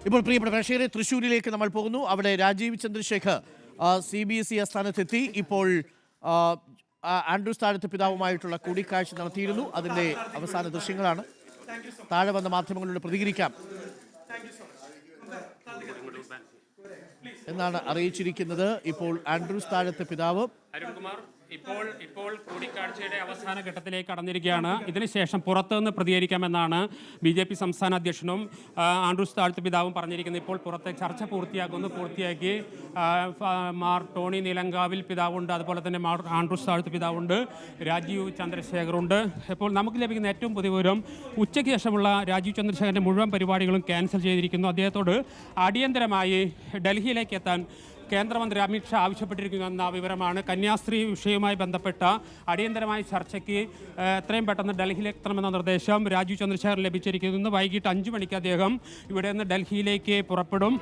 ഇപ്പോൾ പ്രിയപ്പെട്ട പ്രേക്ഷകരെ, തൃശ്ശൂരിലേക്ക് നമ്മൾ പോകുന്നു. അവിടെ രാജീവ് ചന്ദ്രശേഖർ CBSE ആസ്ഥാനത്തെത്തി. ഇപ്പോൾ ആൻഡ്രൂസ് താഴത്ത് പിതാവുമായിട്ടുള്ള കൂടിക്കാഴ്ച നടത്തിയിരുന്നു. അതിൻ്റെ അവസാന ദൃശ്യങ്ങളാണ്. താഴെ വന്ന മാധ്യമങ്ങളിലൂടെ പ്രതികരിക്കാം എന്നാണ് അറിയിച്ചിരിക്കുന്നത്. ഇപ്പോൾ ആൻഡ്രൂസ് താഴത്തെ പിതാവ് അരുൺകുമാർ ഇപ്പോൾ കൂടിക്കാഴ്ചയുടെ അവസാന ഘട്ടത്തിലേക്ക് കടന്നിരിക്കുകയാണ്. ഇതിനുശേഷം പുറത്തുനിന്ന് പ്രതികരിക്കാമെന്നാണ് BJP സംസ്ഥാന അധ്യക്ഷനും ആൻഡ്രൂസ് താഴത്ത് പിതാവും പറഞ്ഞിരിക്കുന്നത്. ഇപ്പോൾ പുറത്തെ ചർച്ച പൂർത്തിയാക്കി മാർ ടോണി നീലങ്കാവിൽ പിതാവുണ്ട്, അതുപോലെ തന്നെ മാർ ആൻഡ്രൂസ് താഴത്ത് പിതാവുണ്ട്, രാജീവ് ചന്ദ്രശേഖറുണ്ട്. ഇപ്പോൾ നമുക്ക് ലഭിക്കുന്ന ഏറ്റവും പുതിയ വിവരം, ഉച്ചയ്ക്ക് ശേഷമുള്ള രാജീവ് ചന്ദ്രശേഖരൻ്റെ മുഴുവൻ പരിപാടികളും ക്യാൻസൽ ചെയ്തിരിക്കുന്നു. അദ്ദേഹത്തോട് അടിയന്തരമായി ഡൽഹിയിലേക്ക് എത്താൻ കേന്ദ്രമന്ത്രി അമിത്ഷാ ആവശ്യപ്പെട്ടിരിക്കുന്നു എന്ന വിവരമാണ്. കന്യാസ്ത്രീ വിഷയവുമായി ബന്ധപ്പെട്ട അടിയന്തരമായ ചർച്ചയ്ക്ക് എത്രയും പെട്ടെന്ന് ഡൽഹിയിലേക്ക് എത്തണമെന്ന നിർദ്ദേശം രാജീവ് ചന്ദ്രശേഖർ ലഭിച്ചിരിക്കുന്നു. വൈകിട്ട് 5 മണിക്ക് അദ്ദേഹം ഇവിടെ നിന്ന് ഡൽഹിയിലേക്ക് പുറപ്പെടും.